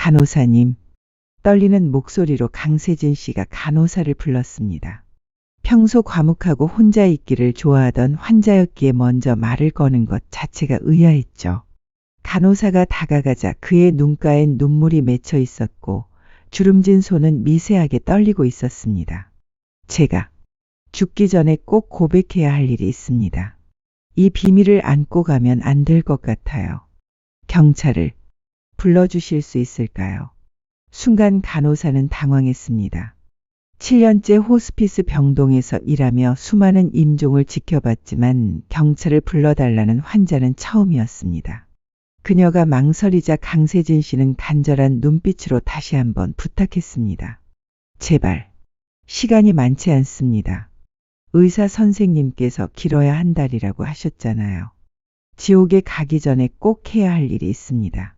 간호사님. 떨리는 목소리로 강세진 씨가 간호사를 불렀습니다. 평소 과묵하고 혼자 있기를 좋아하던 환자였기에 먼저 말을 거는 것 자체가 의아했죠. 간호사가 다가가자 그의 눈가엔 눈물이 맺혀 있었고 주름진 손은 미세하게 떨리고 있었습니다. 제가 죽기 전에 꼭 고백해야 할 일이 있습니다. 이 비밀을 안고 가면 안 될 것 같아요. 경찰을 불러주실 수 있을까요? 순간 간호사는 당황했습니다. 7년째 호스피스 병동에서 일하며 수많은 임종을 지켜봤지만 경찰을 불러달라는 환자는 처음이었습니다. 그녀가 망설이자 강세진 씨는 간절한 눈빛으로 다시 한번 부탁했습니다. 제발. 시간이 많지 않습니다. 의사 선생님께서 길어야 한 달이라고 하셨잖아요. 지옥에 가기 전에 꼭 해야 할 일이 있습니다.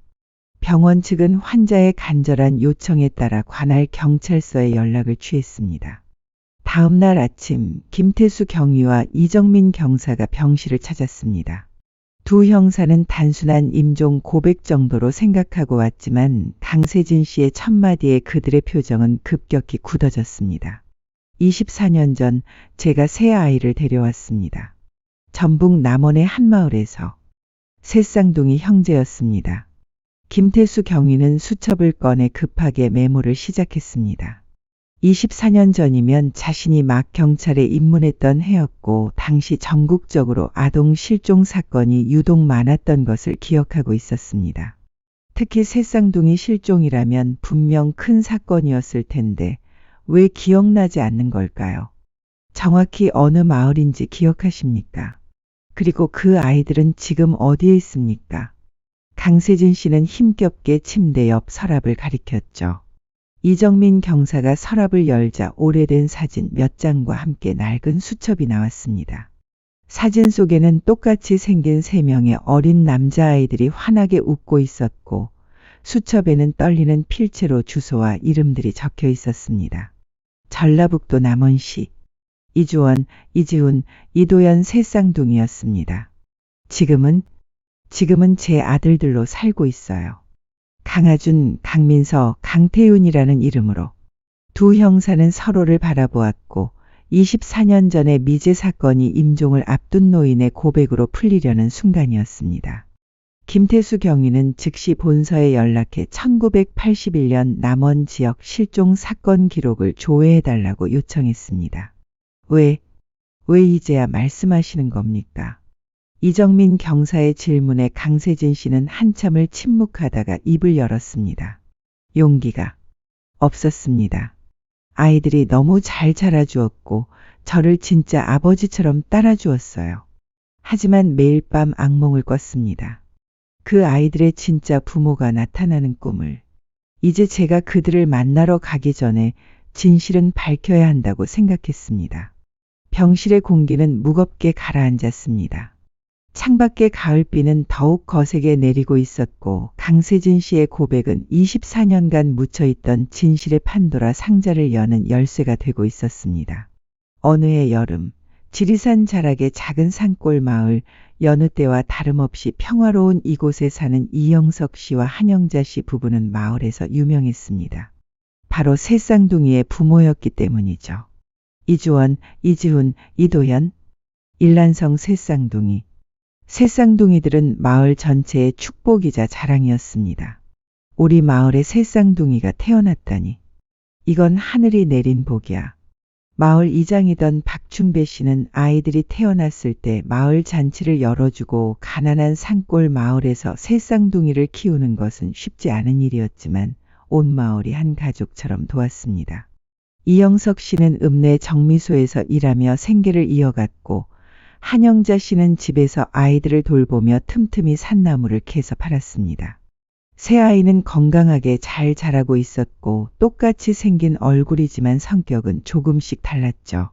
병원 측은 환자의 간절한 요청에 따라 관할 경찰서에 연락을 취했습니다. 다음 날 아침 김태수 경위와 이정민 경사가 병실을 찾았습니다. 두 형사는 단순한 임종 고백 정도로 생각하고 왔지만 강세진 씨의 첫마디에 그들의 표정은 급격히 굳어졌습니다. 24년 전 제가 새 아이를 데려왔습니다. 전북 남원의 한 마을에서 새 쌍둥이 형제였습니다. 김태수 경위는 수첩을 꺼내 급하게 메모를 시작했습니다. 24년 전이면 자신이 막 경찰에 입문했던 해였고 당시 전국적으로 아동 실종 사건이 유독 많았던 것을 기억하고 있었습니다. 특히 새 쌍둥이 실종이라면 분명 큰 사건이었을 텐데 왜 기억나지 않는 걸까요? 정확히 어느 마을인지 기억하십니까? 그리고 그 아이들은 지금 어디에 있습니까? 강세진 씨는 힘겹게 침대 옆 서랍을 가리켰죠. 이정민 경사가 서랍을 열자 오래된 사진 몇 장과 함께 낡은 수첩이 나왔습니다. 사진 속에는 똑같이 생긴 3명의 어린 남자아이들이 환하게 웃고 있었고 수첩에는 떨리는 필체로 주소와 이름들이 적혀 있었습니다. 전라북도 남원시 이주원, 이지훈, 이도연 세 쌍둥이였습니다. 지금은 제 아들들로 살고 있어요. 강하준, 강민서, 강태윤이라는 이름으로. 두 형사는 서로를 바라보았고 24년 전에 미제 사건이 임종을 앞둔 노인의 고백으로 풀리려는 순간이었습니다. 김태수 경위는 즉시 본서에 연락해 1981년 남원 지역 실종 사건 기록을 조회해달라고 요청했습니다. 왜 이제야 말씀하시는 겁니까? 이정민 경사의 질문에 강세진 씨는 한참을 침묵하다가 입을 열었습니다. 용기가 없었습니다. 아이들이 너무 잘 자라주었고 저를 진짜 아버지처럼 따라주었어요. 하지만 매일 밤 악몽을 꿨습니다. 그 아이들의 진짜 부모가 나타나는 꿈을. 이제 제가 그들을 만나러 가기 전에 진실은 밝혀야 한다고 생각했습니다. 병실의 공기는 무겁게 가라앉았습니다. 창밖의 가을비는 더욱 거세게 내리고 있었고 강세진 씨의 고백은 24년간 묻혀있던 진실의 판도라 상자를 여는 열쇠가 되고 있었습니다. 어느 해 여름, 지리산 자락의 작은 산골 마을, 여느 때와 다름없이 평화로운 이곳에 사는 이영석 씨와 한영자 씨 부부는 마을에서 유명했습니다. 바로 새 쌍둥이의 부모였기 때문이죠. 이주원, 이지훈, 이도연, 일란성 새 쌍둥이. 새 쌍둥이들은 마을 전체의 축복이자 자랑이었습니다. 우리 마을에 새 쌍둥이가 태어났다니. 이건 하늘이 내린 복이야. 마을 이장이던 박춘배 씨는 아이들이 태어났을 때 마을 잔치를 열어주고 가난한 산골 마을에서 새 쌍둥이를 키우는 것은 쉽지 않은 일이었지만 온 마을이 한 가족처럼 도왔습니다. 이영석 씨는 읍내 정미소에서 일하며 생계를 이어갔고 한영자 씨는 집에서 아이들을 돌보며 틈틈이 산나물을 캐서 팔았습니다. 새 아이는 건강하게 잘 자라고 있었고 똑같이 생긴 얼굴이지만 성격은 조금씩 달랐죠.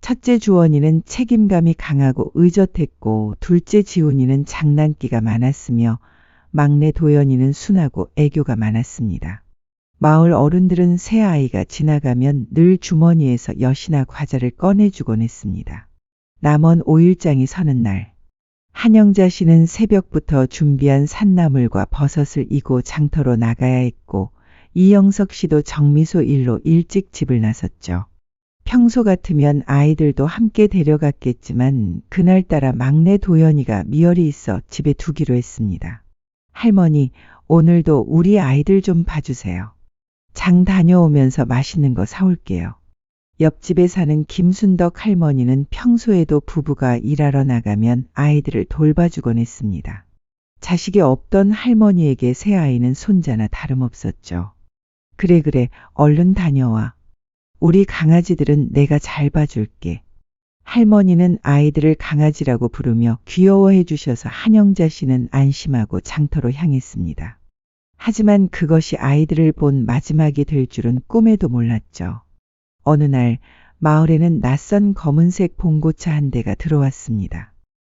첫째 주원이는 책임감이 강하고 의젓했고 둘째 지훈이는 장난기가 많았으며 막내 도연이는 순하고 애교가 많았습니다. 마을 어른들은 새 아이가 지나가면 늘 주머니에서 엿이나 과자를 꺼내주곤 했습니다. 남원 5일장이 서는 날 한영자 씨는 새벽부터 준비한 산나물과 버섯을 이고 장터로 나가야 했고 이영석 씨도 정미소 일로 일찍 집을 나섰죠. 평소 같으면 아이들도 함께 데려갔겠지만 그날따라 막내 도연이가 미열이 있어 집에 두기로 했습니다. 할머니, 오늘도 우리 아이들 좀 봐주세요. 장 다녀오면서 맛있는 거 사올게요. 옆집에 사는 김순덕 할머니는 평소에도 부부가 일하러 나가면 아이들을 돌봐주곤 했습니다. 자식이 없던 할머니에게 새 아이는 손자나 다름없었죠. 그래, 얼른 다녀와. 우리 강아지들은 내가 잘 봐줄게. 할머니는 아이들을 강아지라고 부르며 귀여워해 주셔서 한영자 씨는 안심하고 장터로 향했습니다. 하지만 그것이 아이들을 본 마지막이 될 줄은 꿈에도 몰랐죠. 어느 날 마을에는 낯선 검은색 봉고차 한 대가 들어왔습니다.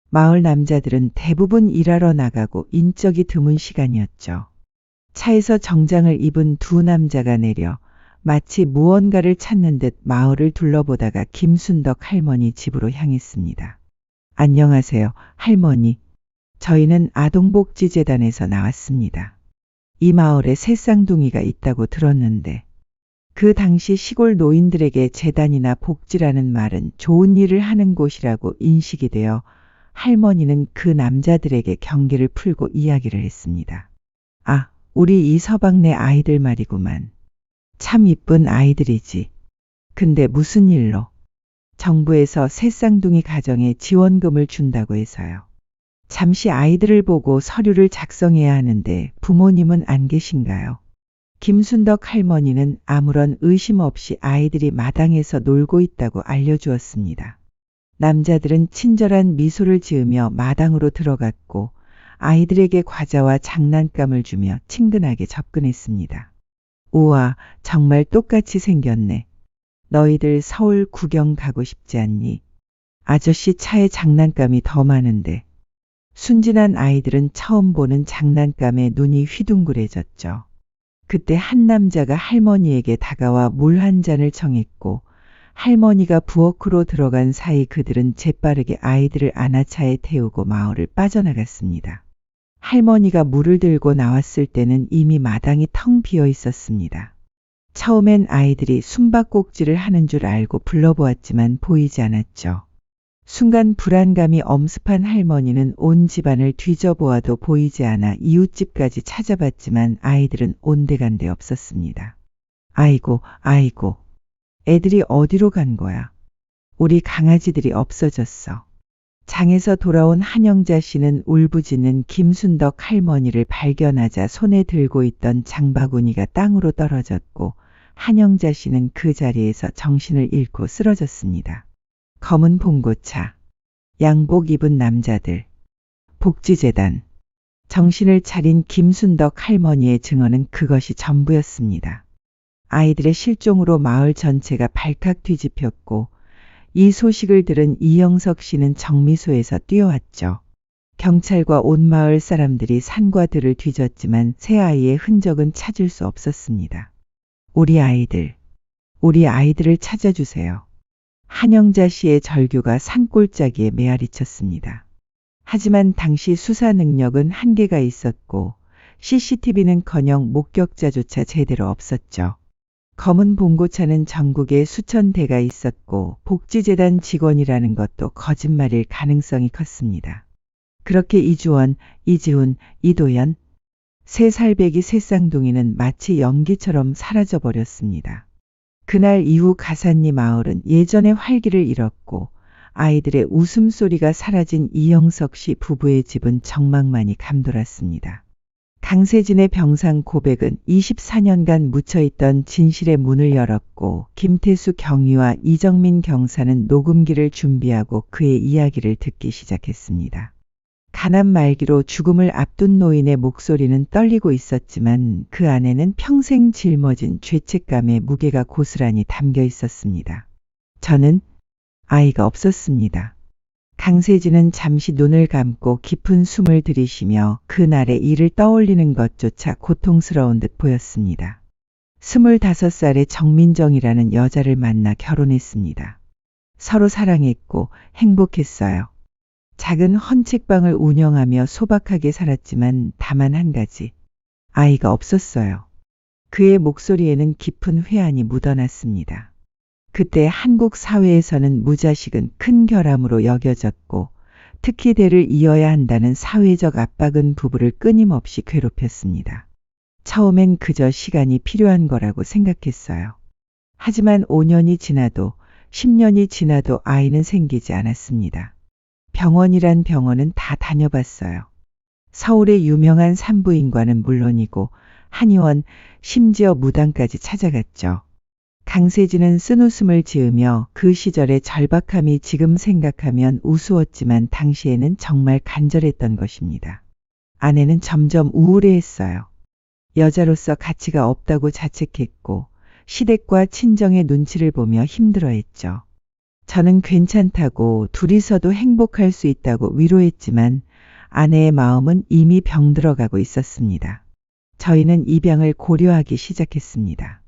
마을 남자들은 대부분 일하러 나가고 인적이 드문 시간이었죠. 차에서 정장을 입은 두 남자가 내려 마치 무언가를 찾는 듯 마을을 둘러보다가 김순덕 할머니 집으로 향했습니다. 안녕하세요, 할머니. 저희는 아동복지재단에서 나왔습니다. 이 마을에 새 쌍둥이가 있다고 들었는데 그 당시 시골 노인들에게 재단이나 복지라는 말은 좋은 일을 하는 곳이라고 인식이 되어 할머니는 그 남자들에게 경계를 풀고 이야기를 했습니다. 아, 우리 이 서방네 아이들 말이구만. 참 이쁜 아이들이지. 근데 무슨 일로? 정부에서 새 쌍둥이 가정에 지원금을 준다고 해서요. 잠시 아이들을 보고 서류를 작성해야 하는데 부모님은 안 계신가요? 김순덕 할머니는 아무런 의심 없이 아이들이 마당에서 놀고 있다고 알려주었습니다. 남자들은 친절한 미소를 지으며 마당으로 들어갔고 아이들에게 과자와 장난감을 주며 친근하게 접근했습니다. 우와, 정말 똑같이 생겼네. 너희들 서울 구경 가고 싶지 않니? 아저씨 차에 장난감이 더 많은데. 순진한 아이들은 처음 보는 장난감에 눈이 휘둥그레졌죠. 그때 한 남자가 할머니에게 다가와 물 한 잔을 청했고 할머니가 부엌으로 들어간 사이 그들은 재빠르게 아이들을 안아 차에 태우고 마을을 빠져나갔습니다. 할머니가 물을 들고 나왔을 때는 이미 마당이 텅 비어 있었습니다. 처음엔 아이들이 숨바꼭질을 하는 줄 알고 불러보았지만 보이지 않았죠. 순간 불안감이 엄습한 할머니는 온 집안을 뒤져보아도 보이지 않아 이웃집까지 찾아봤지만 아이들은 온데간데 없었습니다. 아이고, 애들이 어디로 간 거야? 우리 강아지들이 없어졌어. 장에서 돌아온 한영자 씨는 울부짖는 김순덕 할머니를 발견하자 손에 들고 있던 장바구니가 땅으로 떨어졌고 한영자 씨는 그 자리에서 정신을 잃고 쓰러졌습니다. 검은 봉고차, 양복 입은 남자들, 복지재단. 정신을 차린 김순덕 할머니의 증언은 그것이 전부였습니다. 아이들의 실종으로 마을 전체가 발칵 뒤집혔고 이 소식을 들은 이영석 씨는 정미소에서 뛰어왔죠. 경찰과 온 마을 사람들이 산과 들을 뒤졌지만 새 아이의 흔적은 찾을 수 없었습니다. 우리 아이들을 찾아주세요. 한영자 씨의 절규가 산골짜기에 메아리쳤습니다. 하지만 당시 수사 능력은 한계가 있었고 CCTV는커녕 목격자조차 제대로 없었죠. 검은 봉고차는 전국에 수천 대가 있었고 복지재단 직원이라는 것도 거짓말일 가능성이 컸습니다. 그렇게 이주원, 이지훈, 이도연, 세 살배기 새 쌍둥이는 마치 연기처럼 사라져버렸습니다. 그날 이후 가산리 마을은 예전의 활기를 잃었고 아이들의 웃음소리가 사라진 이영석 씨 부부의 집은 정막만이 감돌았습니다. 강세진의 병상 고백은 24년간 묻혀있던 진실의 문을 열었고 김태수 경위와 이정민 경사는 녹음기를 준비하고 그의 이야기를 듣기 시작했습니다. 가난 말기로 죽음을 앞둔 노인의 목소리는 떨리고 있었지만 그 안에는 평생 짊어진 죄책감의 무게가 고스란히 담겨 있었습니다. 저는 아이가 없었습니다. 강세진은 잠시 눈을 감고 깊은 숨을 들이쉬며 그날의 일을 떠올리는 것조차 고통스러운 듯 보였습니다. 25살의 정민정이라는 여자를 만나 결혼했습니다. 서로 사랑했고 행복했어요. 작은 헌책방을 운영하며 소박하게 살았지만 다만 한 가지, 아이가 없었어요. 그의 목소리에는 깊은 회한이 묻어났습니다. 그때 한국 사회에서는 무자식은 큰 결함으로 여겨졌고 특히 대를 이어야 한다는 사회적 압박은 부부를 끊임없이 괴롭혔습니다. 처음엔 그저 시간이 필요한 거라고 생각했어요. 하지만 5년이 지나도 10년이 지나도 아이는 생기지 않았습니다. 병원이란 병원은 다 다녀봤어요. 서울의 유명한 산부인과는 물론이고 한의원, 심지어 무당까지 찾아갔죠. 강세진은 쓴웃음을 지으며 그 시절의 절박함이 지금 생각하면 우스웠지만 당시에는 정말 간절했던 것입니다. 아내는 점점 우울해했어요. 여자로서 가치가 없다고 자책했고 시댁과 친정의 눈치를 보며 힘들어했죠. 저는 괜찮다고 둘이서도 행복할 수 있다고 위로했지만 아내의 마음은 이미 병들어가고 있었습니다. 저희는 입양을 고려하기 시작했습니다.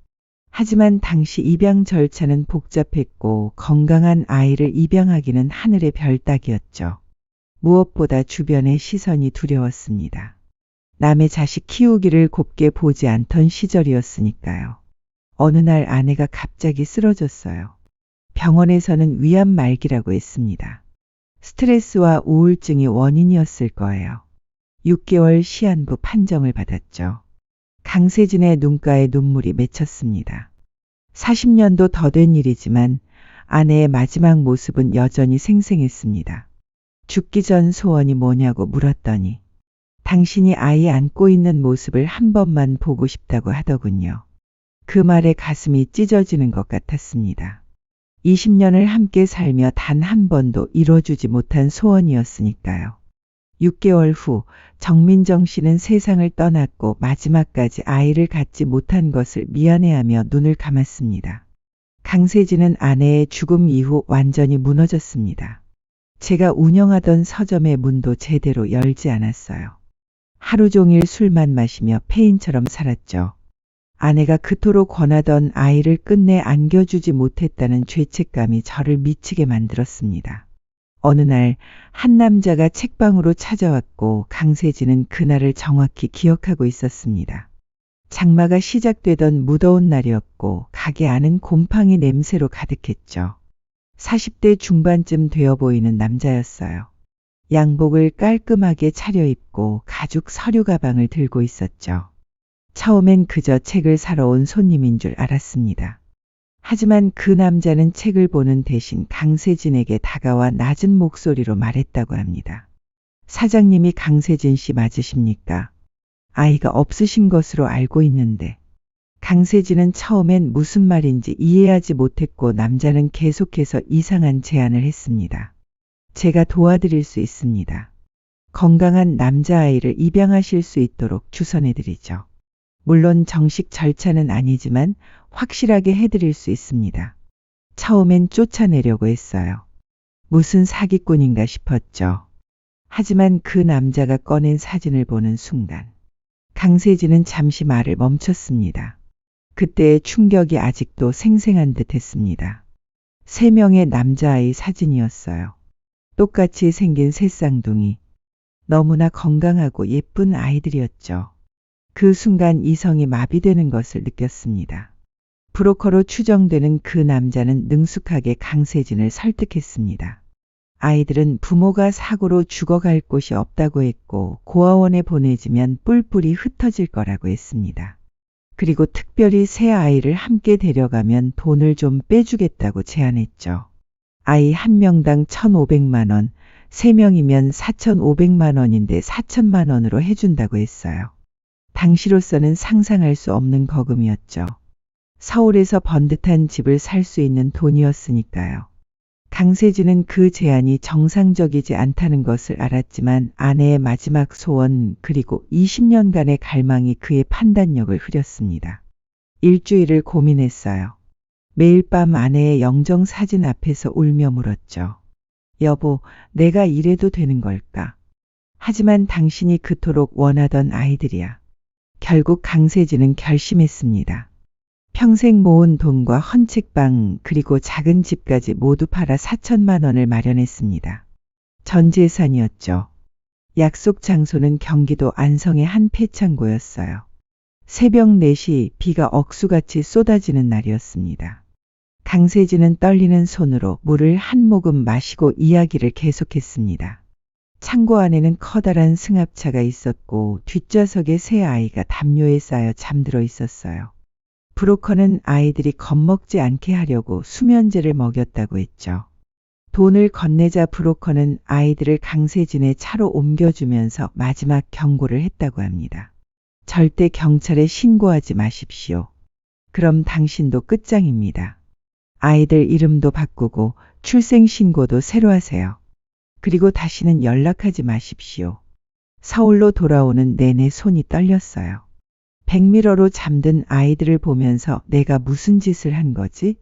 하지만 당시 입양 절차는 복잡했고 건강한 아이를 입양하기는 하늘의 별 따기였죠. 무엇보다 주변의 시선이 두려웠습니다. 남의 자식 키우기를 곱게 보지 않던 시절이었으니까요. 어느 날 아내가 갑자기 쓰러졌어요. 병원에서는 위암 말기라고 했습니다. 스트레스와 우울증이 원인이었을 거예요. 6개월 시한부 판정을 받았죠. 강세진의 눈가에 눈물이 맺혔습니다. 40년도 더 된 일이지만 아내의 마지막 모습은 여전히 생생했습니다. 죽기 전 소원이 뭐냐고 물었더니 당신이 아이 안고 있는 모습을 한 번만 보고 싶다고 하더군요. 그 말에 가슴이 찢어지는 것 같았습니다. 20년을 함께 살며 단 한 번도 이뤄주지 못한 소원이었으니까요. 6개월 후 정민정 씨는 세상을 떠났고 마지막까지 아이를 갖지 못한 것을 미안해하며 눈을 감았습니다. 강세진은 아내의 죽음 이후 완전히 무너졌습니다. 제가 운영하던 서점의 문도 제대로 열지 않았어요. 하루 종일 술만 마시며 폐인처럼 살았죠. 아내가 그토록 권하던 아이를 끝내 안겨주지 못했다는 죄책감이 저를 미치게 만들었습니다. 어느 날 한 남자가 책방으로 찾아왔고 강세진은 그날을 정확히 기억하고 있었습니다. 장마가 시작되던 무더운 날이었고 가게 안은 곰팡이 냄새로 가득했죠. 40대 중반쯤 되어 보이는 남자였어요. 양복을 깔끔하게 차려입고 가죽 서류 가방을 들고 있었죠. 처음엔 그저 책을 사러 온 손님인 줄 알았습니다. 하지만 그 남자는 책을 보는 대신 강세진에게 다가와 낮은 목소리로 말했다고 합니다. 사장님이 강세진 씨 맞으십니까? 아이가 없으신 것으로 알고 있는데. 강세진은 처음엔 무슨 말인지 이해하지 못했고 남자는 계속해서 이상한 제안을 했습니다. 제가 도와드릴 수 있습니다. 건강한 남자아이를 입양하실 수 있도록 주선해드리죠. 물론 정식 절차는 아니지만 확실하게 해드릴 수 있습니다. 처음엔 쫓아내려고 했어요. 무슨 사기꾼인가 싶었죠. 하지만 그 남자가 꺼낸 사진을 보는 순간 강세진은 잠시 말을 멈췄습니다. 그때의 충격이 아직도 생생한 듯 했습니다. 3명의 남자아이 사진이었어요. 똑같이 생긴 새 쌍둥이. 너무나 건강하고 예쁜 아이들이었죠. 그 순간 이성이 마비되는 것을 느꼈습니다. 브로커로 추정되는 그 남자는 능숙하게 강세진을 설득했습니다. 아이들은 부모가 사고로 죽어갈 곳이 없다고 했고 고아원에 보내지면 뿔뿔이 흩어질 거라고 했습니다. 그리고 특별히 새 아이를 함께 데려가면 돈을 좀 빼주겠다고 제안했죠. 아이 한 명당 1,500만 원, 3명이면 4,500만 원인데 4천만 원으로 해준다고 했어요. 당시로서는 상상할 수 없는 거금이었죠. 서울에서 번듯한 집을 살 수 있는 돈이었으니까요. 강세진은 그 제안이 정상적이지 않다는 것을 알았지만 아내의 마지막 소원 그리고 20년간의 갈망이 그의 판단력을 흐렸습니다. 일주일을 고민했어요. 매일 밤 아내의 영정 사진 앞에서 울며 물었죠. 여보, 내가 이래도 되는 걸까? 하지만 당신이 그토록 원하던 아이들이야. 결국 강세진은 결심했습니다. 평생 모은 돈과 헌책방 그리고 작은 집까지 모두 팔아 4천만 원을 마련했습니다. 전 재산이었죠. 약속 장소는 경기도 안성의 한 폐창고였어요. 새벽 4시 비가 억수같이 쏟아지는 날이었습니다. 강세진은 떨리는 손으로 물을 한 모금 마시고 이야기를 계속했습니다. 창고 안에는 커다란 승합차가 있었고 뒷좌석에 세 아이가 담요에 쌓여 잠들어 있었어요. 브로커는 아이들이 겁먹지 않게 하려고 수면제를 먹였다고 했죠. 돈을 건네자 브로커는 아이들을 강세진의 차로 옮겨주면서 마지막 경고를 했다고 합니다. 절대 경찰에 신고하지 마십시오. 그럼 당신도 끝장입니다. 아이들 이름도 바꾸고 출생신고도 새로 하세요. 그리고 다시는 연락하지 마십시오. 서울로 돌아오는 내내 손이 떨렸어요. 백미러로 잠든 아이들을 보면서 내가 무슨 짓을 한 거지?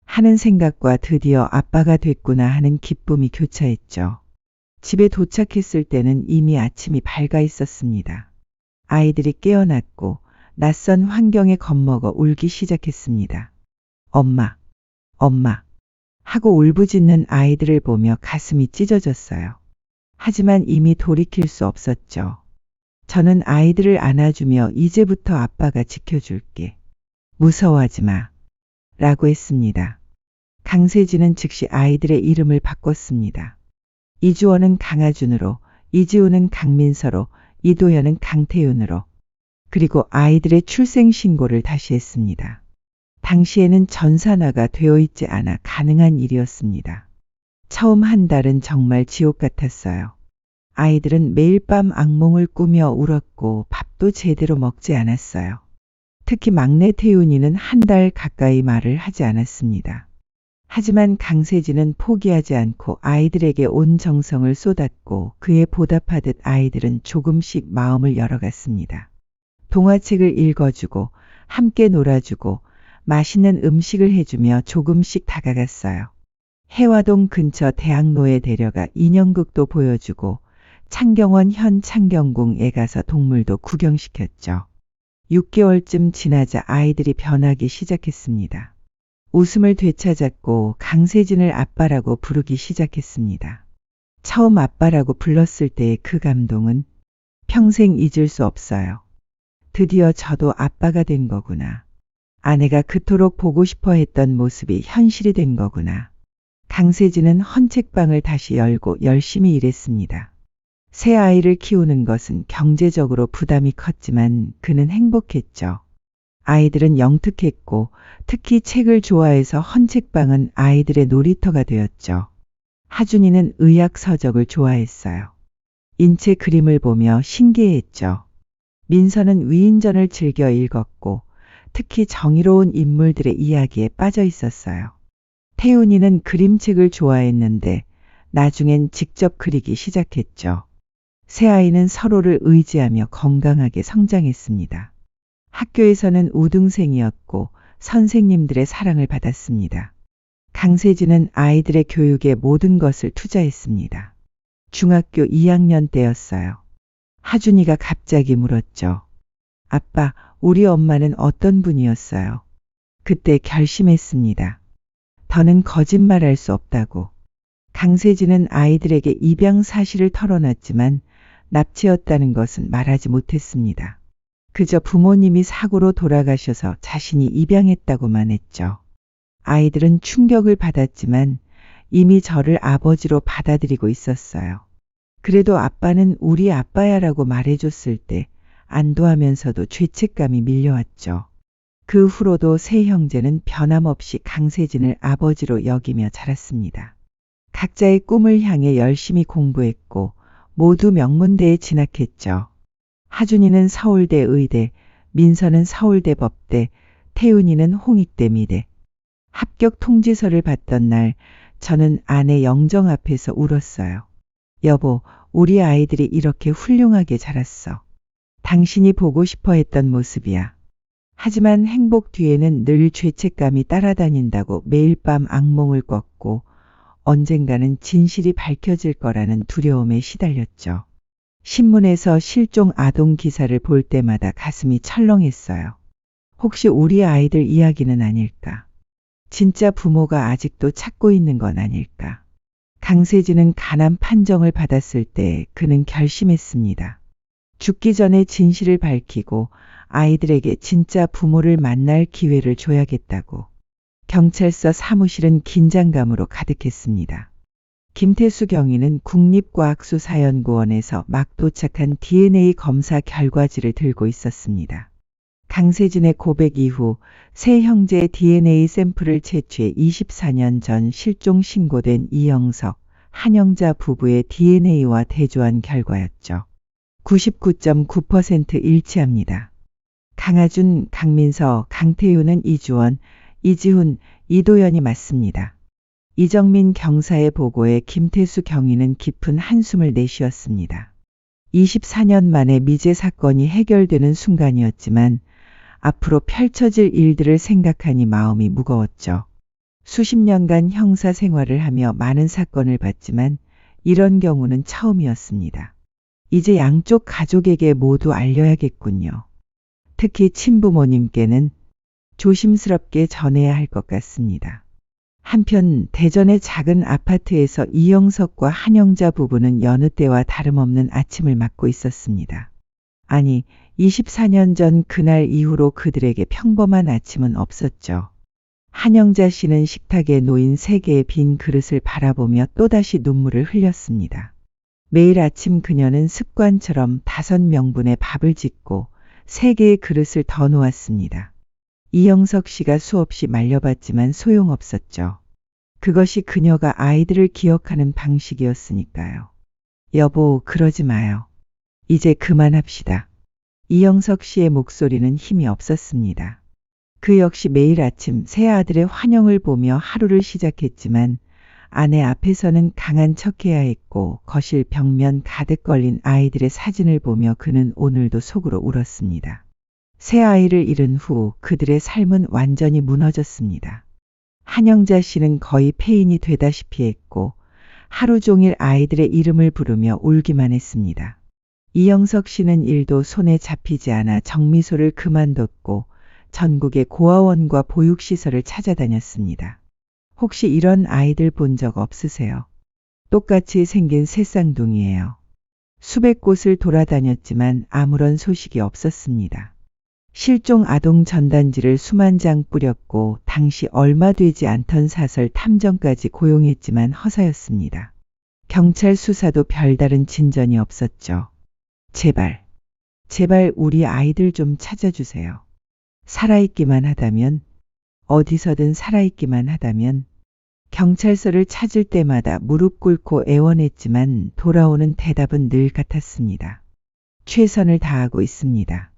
하는 생각과 드디어 아빠가 됐구나 하는 기쁨이 교차했죠. 집에 도착했을 때는 이미 아침이 밝아 있었습니다. 아이들이 깨어났고 낯선 환경에 겁먹어 울기 시작했습니다. 엄마, 엄마 하고 울부짖는 아이들을 보며 가슴이 찢어졌어요. 하지만 이미 돌이킬 수 없었죠. 저는 아이들을 안아주며 이제부터 아빠가 지켜줄게. 무서워하지 마. 라고 했습니다. 강세진은 즉시 아이들의 이름을 바꿨습니다. 이주원은 강하준으로, 이지우는 강민서로, 이도현은 강태윤으로. 그리고 아이들의 출생신고를 다시 했습니다. 당시에는 전산화가 되어 있지 않아 가능한 일이었습니다. 처음 한 달은 정말 지옥 같았어요. 아이들은 매일 밤 악몽을 꾸며 울었고 밥도 제대로 먹지 않았어요. 특히 막내 태윤이는 한 달 가까이 말을 하지 않았습니다. 하지만 강세진은 포기하지 않고 아이들에게 온 정성을 쏟았고 그에 보답하듯 아이들은 조금씩 마음을 열어갔습니다. 동화책을 읽어주고 함께 놀아주고 맛있는 음식을 해주며 조금씩 다가갔어요. 해화동 근처 대학로에 데려가 인형극도 보여주고 창경원 현 창경궁에 가서 동물도 구경시켰죠. 6개월쯤 지나자 아이들이 변하기 시작했습니다. 웃음을 되찾았고 강세진을 아빠라고 부르기 시작했습니다. 처음 아빠라고 불렀을 때의 그 감동은 평생 잊을 수 없어요. 드디어 저도 아빠가 된 거구나. 아내가 그토록 보고 싶어 했던 모습이 현실이 된 거구나. 강세진은 헌책방을 다시 열고 열심히 일했습니다. 새 아이를 키우는 것은 경제적으로 부담이 컸지만 그는 행복했죠. 아이들은 영특했고 특히 책을 좋아해서 헌책방은 아이들의 놀이터가 되었죠. 하준이는 의학 서적을 좋아했어요. 인체 그림을 보며 신기해했죠. 민서는 위인전을 즐겨 읽었고 특히 정의로운 인물들의 이야기에 빠져 있었어요. 태훈이는 그림책을 좋아했는데 나중엔 직접 그리기 시작했죠. 세 아이는 서로를 의지하며 건강하게 성장했습니다. 학교에서는 우등생이었고 선생님들의 사랑을 받았습니다. 강세진은 아이들의 교육에 모든 것을 투자했습니다. 중학교 2학년 때였어요. 하준이가 갑자기 물었죠. 아빠, 우리 엄마는 어떤 분이었어요? 그때 결심했습니다. 더는 거짓말할 수 없다고. 강세진은 아이들에게 입양 사실을 털어놨지만 납치였다는 것은 말하지 못했습니다. 그저 부모님이 사고로 돌아가셔서 자신이 입양했다고만 했죠. 아이들은 충격을 받았지만 이미 저를 아버지로 받아들이고 있었어요. 그래도 아빠는 우리 아빠야라고 말해줬을 때 안도하면서도 죄책감이 밀려왔죠. 그 후로도 세 형제는 변함없이 강세진을 아버지로 여기며 자랐습니다. 각자의 꿈을 향해 열심히 공부했고 모두 명문대에 진학했죠. 하준이는 서울대 의대, 민서는 서울대 법대, 태훈이는 홍익대 미대. 합격 통지서를 받던 날 저는 아내 영정 앞에서 울었어요. 여보, 우리 아이들이 이렇게 훌륭하게 자랐어. 당신이 보고 싶어 했던 모습이야. 하지만 행복 뒤에는 늘 죄책감이 따라다닌다고 매일 밤 악몽을 꿨고 언젠가는 진실이 밝혀질 거라는 두려움에 시달렸죠. 신문에서 실종 아동 기사를 볼 때마다 가슴이 철렁했어요. 혹시 우리 아이들 이야기는 아닐까? 진짜 부모가 아직도 찾고 있는 건 아닐까? 강세진은 간암 판정을 받았을 때 그는 결심했습니다. 죽기 전에 진실을 밝히고 아이들에게 진짜 부모를 만날 기회를 줘야겠다고. 경찰서 사무실은 긴장감으로 가득했습니다. 김태수 경위는 국립과학수사연구원에서 막 도착한 DNA 검사 결과지를 들고 있었습니다. 강세진의 고백 이후 세 형제의 DNA 샘플을 채취해 24년 전 실종 신고된 이영석, 한영자 부부의 DNA와 대조한 결과였죠. 99.9% 일치합니다. 강하준, 강민서, 강태윤은 이주원, 이지훈, 이도연이 맞습니다. 이정민 경사의 보고에 김태수 경위는 깊은 한숨을 내쉬었습니다. 24년 만에 미제 사건이 해결되는 순간이었지만 앞으로 펼쳐질 일들을 생각하니 마음이 무거웠죠. 수십 년간 형사 생활을 하며 많은 사건을 봤지만 이런 경우는 처음이었습니다. 이제 양쪽 가족에게 모두 알려야겠군요. 특히 친부모님께는 조심스럽게 전해야 할 것 같습니다. 한편 대전의 작은 아파트에서 이영석과 한영자 부부는 여느 때와 다름없는 아침을 맞고 있었습니다. 아니, 24년 전 그날 이후로 그들에게 평범한 아침은 없었죠. 한영자 씨는 식탁에 놓인 3개의 빈 그릇을 바라보며 또다시 눈물을 흘렸습니다. 매일 아침 그녀는 습관처럼 5명분의 밥을 짓고 3개의 그릇을 더 놓았습니다. 이영석 씨가 수없이 말려봤지만 소용없었죠. 그것이 그녀가 아이들을 기억하는 방식이었으니까요. 여보, 그러지 마요. 이제 그만합시다. 이영석 씨의 목소리는 힘이 없었습니다. 그 역시 매일 아침 새 아들의 환영을 보며 하루를 시작했지만 아내 앞에서는 강한 척해야 했고 거실 벽면 가득 걸린 아이들의 사진을 보며 그는 오늘도 속으로 울었습니다. 새 아이를 잃은 후 그들의 삶은 완전히 무너졌습니다. 한영자 씨는 거의 폐인이 되다시피 했고 하루 종일 아이들의 이름을 부르며 울기만 했습니다. 이영석 씨는 일도 손에 잡히지 않아 정미소를 그만뒀고 전국의 고아원과 보육시설을 찾아다녔습니다. 혹시 이런 아이들 본 적 없으세요? 똑같이 생긴 새쌍둥이에요. 수백 곳을 돌아다녔지만 아무런 소식이 없었습니다. 실종 아동 전단지를 수만 장 뿌렸고 당시 얼마 되지 않던 사설 탐정까지 고용했지만 허사였습니다. 경찰 수사도 별다른 진전이 없었죠. 제발 우리 아이들 좀 찾아주세요. 살아있기만 하다면, 어디서든 살아있기만 하다면. 경찰서를 찾을 때마다 무릎 꿇고 애원했지만 돌아오는 대답은 늘 같았습니다. 최선을 다하고 있습니다.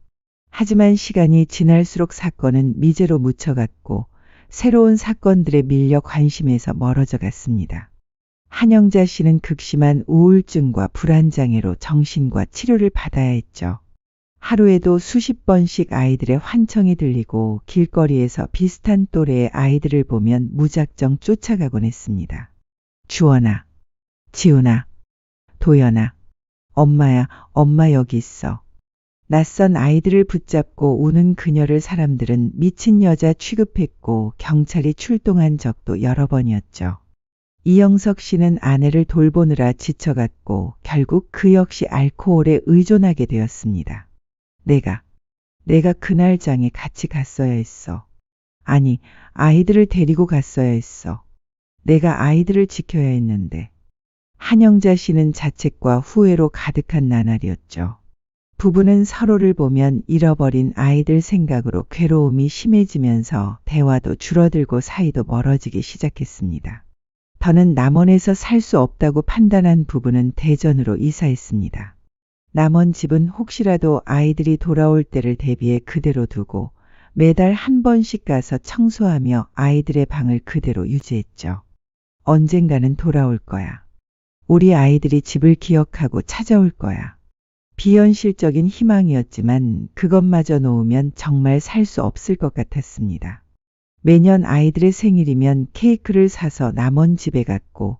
하지만 시간이 지날수록 사건은 미제로 묻혀갔고 새로운 사건들에 밀려 관심에서 멀어져 갔습니다. 한영자 씨는 극심한 우울증과 불안장애로 정신과 치료를 받아야 했죠. 하루에도 수십 번씩 아이들의 환청이 들리고 길거리에서 비슷한 또래의 아이들을 보면 무작정 쫓아가곤 했습니다. 주원아, 지훈아, 도연아, 엄마야, 엄마 여기 있어. 낯선 아이들을 붙잡고 우는 그녀를 사람들은 미친 여자 취급했고 경찰이 출동한 적도 여러 번이었죠. 이영석 씨는 아내를 돌보느라 지쳐갔고 결국 그 역시 알코올에 의존하게 되었습니다. 내가 그날 장에 같이 갔어야 했어. 아니, 아이들을 데리고 갔어야 했어. 내가 아이들을 지켜야 했는데. 한영자 씨는 자책과 후회로 가득한 나날이었죠. 부부는 서로를 보면 잃어버린 아이들 생각으로 괴로움이 심해지면서 대화도 줄어들고 사이도 멀어지기 시작했습니다. 더는 남원에서 살 수 없다고 판단한 부부는 대전으로 이사했습니다. 남원 집은 혹시라도 아이들이 돌아올 때를 대비해 그대로 두고 매달 한 번씩 가서 청소하며 아이들의 방을 그대로 유지했죠. 언젠가는 돌아올 거야. 우리 아이들이 집을 기억하고 찾아올 거야. 비현실적인 희망이었지만 그것마저 놓으면 정말 살 수 없을 것 같았습니다. 매년 아이들의 생일이면 케이크를 사서 남원 집에 갔고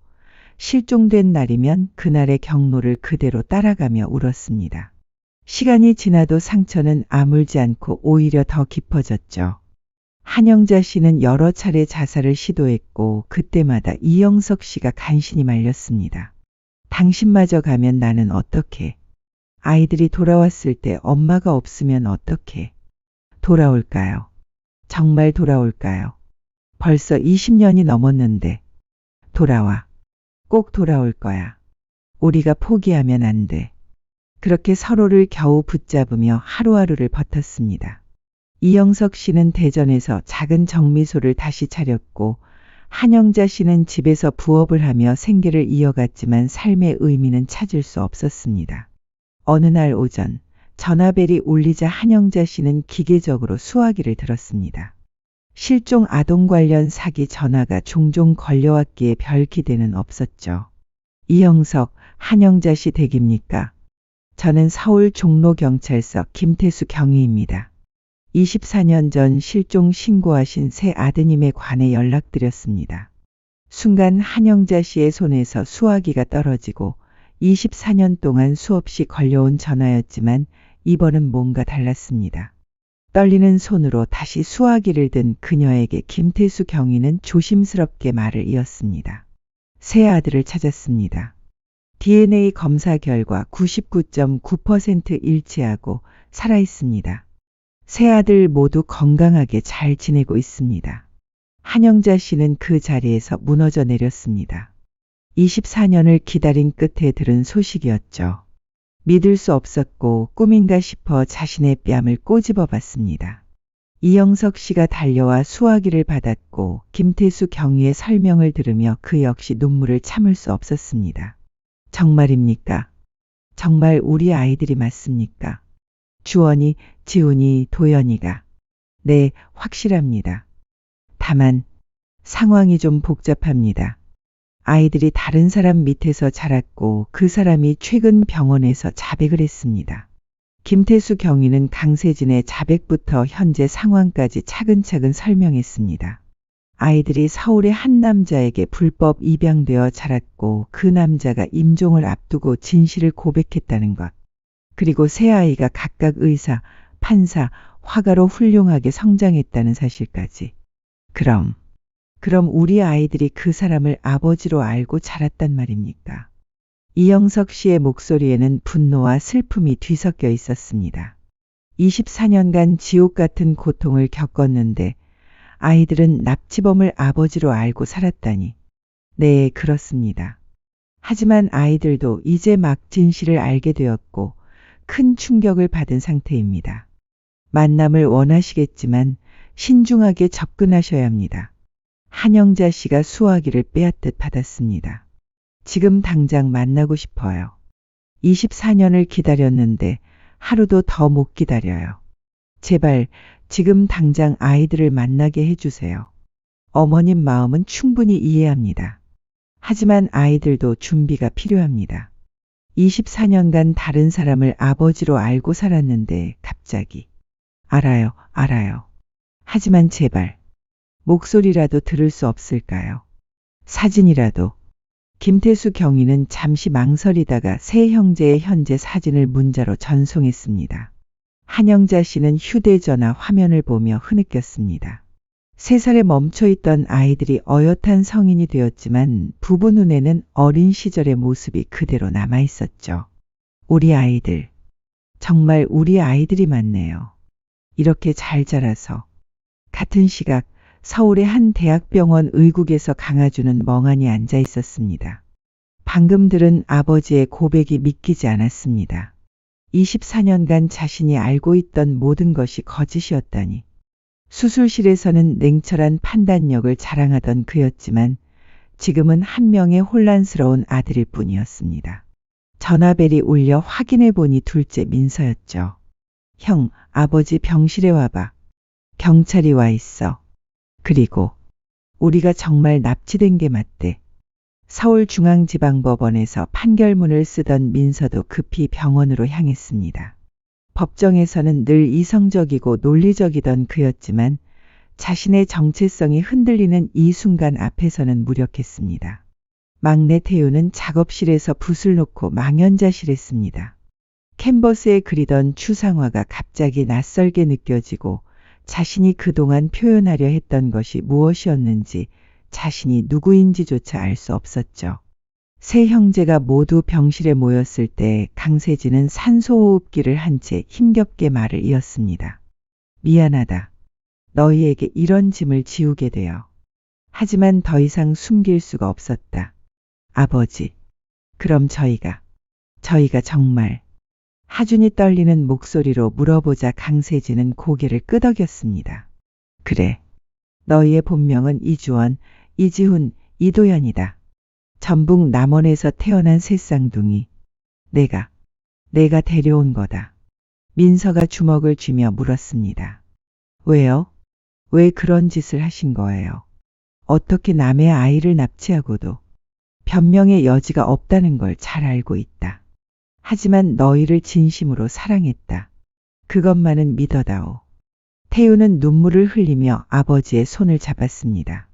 실종된 날이면 그날의 경로를 그대로 따라가며 울었습니다. 시간이 지나도 상처는 아물지 않고 오히려 더 깊어졌죠. 한영자 씨는 여러 차례 자살을 시도했고 그때마다 이영석 씨가 간신히 말렸습니다. 당신마저 가면 나는 어떡해? 아이들이 돌아왔을 때 엄마가 없으면 어떡해? 돌아올까요? 정말 돌아올까요? 벌써 20년이 넘었는데. 돌아와. 꼭 돌아올 거야. 우리가 포기하면 안 돼. 그렇게 서로를 겨우 붙잡으며 하루하루를 버텼습니다. 이영석 씨는 대전에서 작은 정미소를 다시 차렸고 한영자 씨는 집에서 부업을 하며 생계를 이어갔지만 삶의 의미는 찾을 수 없었습니다. 어느 날 오전 전화벨이 울리자 한영자 씨는 기계적으로 수화기를 들었습니다. 실종 아동 관련 사기 전화가 종종 걸려왔기에 별 기대는 없었죠. 이영석, 한영자 씨 댁입니까? 저는 서울 종로경찰서 김태수 경위입니다. 24년 전 실종 신고하신 새 아드님에 관해 연락드렸습니다. 순간 한영자 씨의 손에서 수화기가 떨어지고 24년 동안 수없이 걸려온 전화였지만 이번은 뭔가 달랐습니다. 떨리는 손으로 다시 수화기를 든 그녀에게 김태수 경위는 조심스럽게 말을 이었습니다. 새 아들을 찾았습니다. DNA 검사 결과 99.9% 일치하고 살아있습니다. 새 아들 모두 건강하게 잘 지내고 있습니다. 한영자 씨는 그 자리에서 무너져 내렸습니다. 24년을 기다린 끝에 들은 소식이었죠. 믿을 수 없었고 꿈인가 싶어 자신의 뺨을 꼬집어 봤습니다. 이영석 씨가 달려와 수화기를 받았고 김태수 경위의 설명을 들으며 그 역시 눈물을 참을 수 없었습니다. 정말입니까? 정말 우리 아이들이 맞습니까? 주원이, 지훈이, 도연이가. 네, 확실합니다. 다만 상황이 좀 복잡합니다. 아이들이 다른 사람 밑에서 자랐고 그 사람이 최근 병원에서 자백을 했습니다. 김태수 경위는 강세진의 자백부터 현재 상황까지 차근차근 설명했습니다. 아이들이 서울의 한 남자에게 불법 입양되어 자랐고 그 남자가 임종을 앞두고 진실을 고백했다는 것. 그리고 세 아이가 각각 의사, 판사, 화가로 훌륭하게 성장했다는 사실까지. 그럼 우리 아이들이 그 사람을 아버지로 알고 자랐단 말입니까? 이영석 씨의 목소리에는 분노와 슬픔이 뒤섞여 있었습니다. 24년간 지옥 같은 고통을 겪었는데 아이들은 납치범을 아버지로 알고 살았다니. 네, 그렇습니다. 하지만 아이들도 이제 막 진실을 알게 되었고 큰 충격을 받은 상태입니다. 만남을 원하시겠지만 신중하게 접근하셔야 합니다. 한영자 씨가 수화기를 빼앗듯 받았습니다. 지금 당장 만나고 싶어요. 24년을 기다렸는데 하루도 더 못 기다려요. 제발 지금 당장 아이들을 만나게 해주세요. 어머님 마음은 충분히 이해합니다. 하지만 아이들도 준비가 필요합니다. 24년간 다른 사람을 아버지로 알고 살았는데 갑자기. 알아요. 하지만 제발 목소리라도 들을 수 없을까요? 사진이라도. 김태수 경위는 잠시 망설이다가 세 형제의 현재 사진을 문자로 전송했습니다. 한영자 씨는 휴대전화 화면을 보며 흐느꼈습니다. 3살에 멈춰있던 아이들이 어엿한 성인이 되었지만 부부 눈에는 어린 시절의 모습이 그대로 남아있었죠. 우리 아이들. 정말 우리 아이들이 맞네요. 이렇게 잘 자라서. 같은 시각 서울의 한 대학병원 의국에서 강아주는 멍하니 앉아 있었습니다. 방금 들은 아버지의 고백이 믿기지 않았습니다. 24년간 자신이 알고 있던 모든 것이 거짓이었다니. 수술실에서는 냉철한 판단력을 자랑하던 그였지만 지금은 한 명의 혼란스러운 아들일 뿐이었습니다. 전화벨이 울려 확인해 보니 둘째 민서였죠. 형, 아버지 병실에 와봐. 경찰이 와 있어. 그리고 우리가 정말 납치된 게 맞대. 서울중앙지방법원에서 판결문을 쓰던 민서도 급히 병원으로 향했습니다. 법정에서는 늘 이성적이고 논리적이던 그였지만 자신의 정체성이 흔들리는 이 순간 앞에서는 무력했습니다. 막내 태우는 작업실에서 붓을 놓고 망연자실했습니다. 캔버스에 그리던 추상화가 갑자기 낯설게 느껴지고 자신이 그동안 표현하려 했던 것이 무엇이었는지, 자신이 누구인지조차 알 수 없었죠. 세 형제가 모두 병실에 모였을 때 강세진은 산소호흡기를 한 채 힘겹게 말을 이었습니다. 미안하다. 너희에게 이런 짐을 지우게 되어. 하지만 더 이상 숨길 수가 없었다. 아버지, 그럼 저희가 정말. 하준이 떨리는 목소리로 물어보자 강세진은 고개를 끄덕였습니다. 그래. 너희의 본명은 이주원, 이지훈, 이도연이다. 전북 남원에서 태어난 새 쌍둥이. 내가 데려온 거다. 민서가 주먹을 쥐며 물었습니다. 왜요? 왜 그런 짓을 하신 거예요? 어떻게 남의 아이를 납치하고도 변명의 여지가 없다는 걸 잘 알고 있다. 하지만 너희를 진심으로 사랑했다. 그것만은 믿어다오. 태우는 눈물을 흘리며 아버지의 손을 잡았습니다.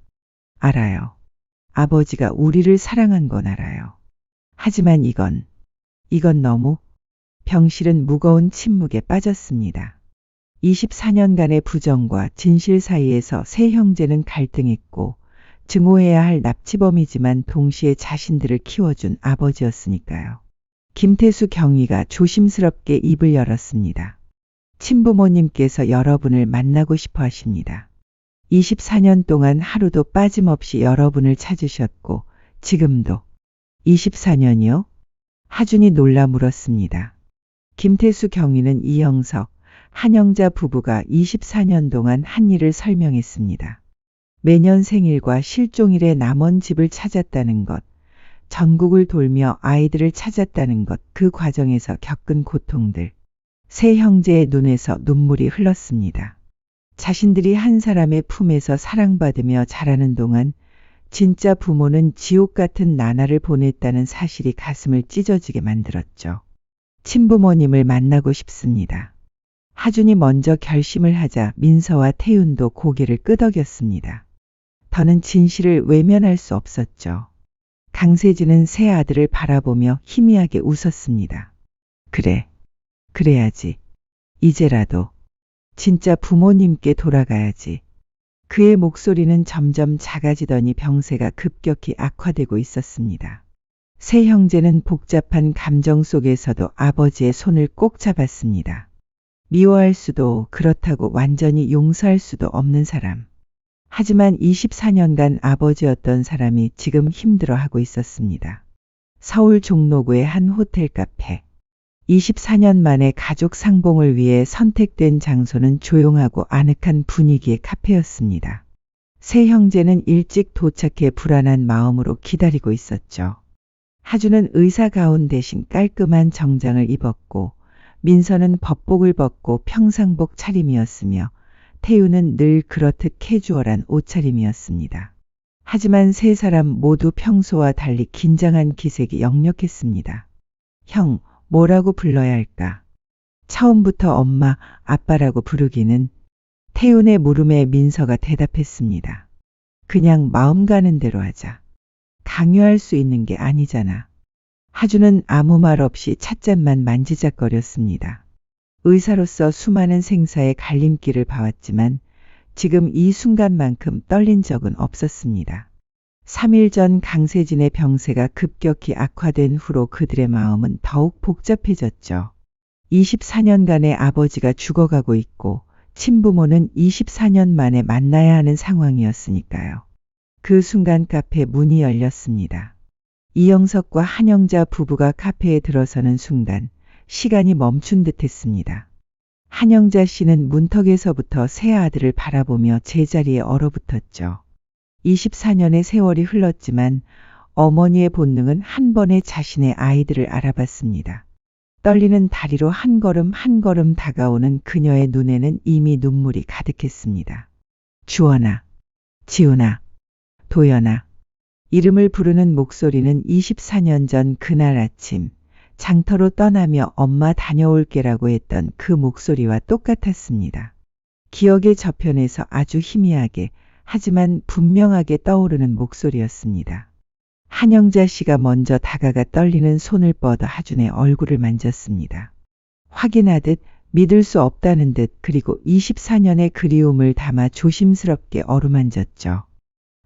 알아요. 아버지가 우리를 사랑한 건 알아요. 하지만 이건 너무. 병실은 무거운 침묵에 빠졌습니다. 24년간의 부정과 진실 사이에서 세 형제는 갈등했고 증오해야 할 납치범이지만 동시에 자신들을 키워준 아버지였으니까요. 김태수 경위가 조심스럽게 입을 열었습니다. 친부모님께서 여러분을 만나고 싶어 하십니다. 24년 동안 하루도 빠짐없이 여러분을 찾으셨고 지금도. 24년이요? 하준이 놀라 물었습니다. 김태수 경위는 이영석, 한영자 부부가 24년 동안 한 일을 설명했습니다. 매년 생일과 실종일에 남원 집을 찾았다는 것, 전국을 돌며 아이들을 찾았다는 것, 그 과정에서 겪은 고통들. 세 형제의 눈에서 눈물이 흘렀습니다. 자신들이 한 사람의 품에서 사랑받으며 자라는 동안 진짜 부모는 지옥 같은 나날을 보냈다는 사실이 가슴을 찢어지게 만들었죠. 친부모님을 만나고 싶습니다. 하준이 먼저 결심을 하자 민서와 태윤도 고개를 끄덕였습니다. 더는 진실을 외면할 수 없었죠. 강세진은 세 아들을 바라보며 희미하게 웃었습니다. 그래, 그래야지. 이제라도 진짜 부모님께 돌아가야지. 그의 목소리는 점점 작아지더니 병세가 급격히 악화되고 있었습니다. 세 형제는 복잡한 감정 속에서도 아버지의 손을 꼭 잡았습니다. 미워할 수도, 그렇다고 완전히 용서할 수도 없는 사람. 하지만 24년간 아버지였던 사람이 지금 힘들어하고 있었습니다. 서울 종로구의 한 호텔 카페. 24년 만에 가족 상봉을 위해 선택된 장소는 조용하고 아늑한 분위기의 카페였습니다. 세 형제는 일찍 도착해 불안한 마음으로 기다리고 있었죠. 하준은 의사 가운 대신 깔끔한 정장을 입었고 민서는 법복을 벗고 평상복 차림이었으며 태유는 늘 그렇듯 캐주얼한 옷차림이었습니다. 하지만 세 사람 모두 평소와 달리 긴장한 기색이 역력했습니다. 형, 뭐라고 불러야 할까? 처음부터 엄마, 아빠라고 부르기는. 태윤의 물음에 민서가 대답했습니다. 그냥 마음 가는 대로 하자. 강요할 수 있는 게 아니잖아. 하준은 아무 말 없이 찻잔만 만지작거렸습니다. 의사로서 수많은 생사의 갈림길을 봐왔지만 지금 이 순간만큼 떨린 적은 없었습니다. 3일 전 강세진의 병세가 급격히 악화된 후로 그들의 마음은 더욱 복잡해졌죠. 24년간의 아버지가 죽어가고 있고 친부모는 24년 만에 만나야 하는 상황이었으니까요. 그 순간 카페 문이 열렸습니다. 이영석과 한영자 부부가 카페에 들어서는 순간 시간이 멈춘 듯 했습니다. 한영자 씨는 문턱에서부터 세 아들을 바라보며 제자리에 얼어붙었죠. 24년의 세월이 흘렀지만 어머니의 본능은 한 번에 자신의 아이들을 알아봤습니다. 떨리는 다리로 한 걸음 한 걸음 다가오는 그녀의 눈에는 이미 눈물이 가득했습니다. 주원아, 지훈아, 도연아. 이름을 부르는 목소리는 24년 전 그날 아침 장터로 떠나며 엄마 다녀올게라고 했던 그 목소리와 똑같았습니다. 기억의 저편에서 아주 희미하게 하지만 분명하게 떠오르는 목소리였습니다. 한영자 씨가 먼저 다가가 떨리는 손을 뻗어 하준의 얼굴을 만졌습니다. 확인하듯 믿을 수 없다는 듯 그리고 24년의 그리움을 담아 조심스럽게 어루만졌죠.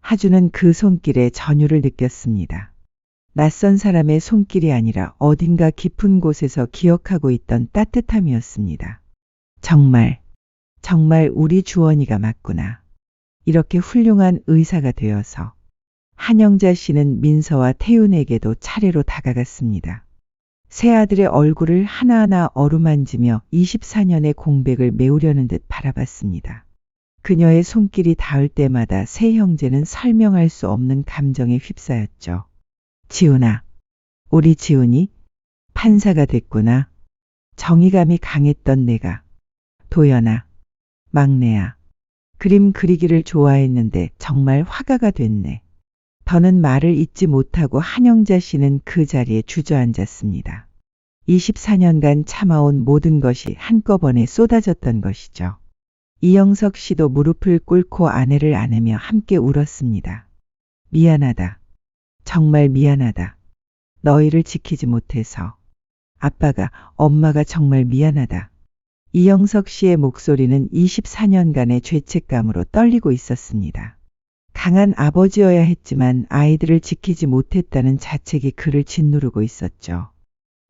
하주는 그 손길에 전율을 느꼈습니다. 낯선 사람의 손길이 아니라 어딘가 깊은 곳에서 기억하고 있던 따뜻함이었습니다. 정말 우리 주원이가 맞구나. 이렇게 훌륭한 의사가 되어서. 한영자 씨는 민서와 태윤에게도 차례로 다가갔습니다. 새 아들의 얼굴을 하나하나 어루만지며 24년의 공백을 메우려는 듯 바라봤습니다. 그녀의 손길이 닿을 때마다 새 형제는 설명할 수 없는 감정에 휩싸였죠. 지훈아, 우리 지훈이 판사가 됐구나. 정의감이 강했던 내가. 도연아, 막내야. 그림 그리기를 좋아했는데 정말 화가가 됐네. 더는 말을 잇지 못하고 한영자 씨는 그 자리에 주저앉았습니다. 24년간 참아온 모든 것이 한꺼번에 쏟아졌던 것이죠. 이영석 씨도 무릎을 꿇고 아내를 안으며 함께 울었습니다. 미안하다. 정말 미안하다. 너희를 지키지 못해서. 아빠가, 엄마가 정말 미안하다. 이영석 씨의 목소리는 24년간의 죄책감으로 떨리고 있었습니다. 강한 아버지여야 했지만 아이들을 지키지 못했다는 자책이 그를 짓누르고 있었죠.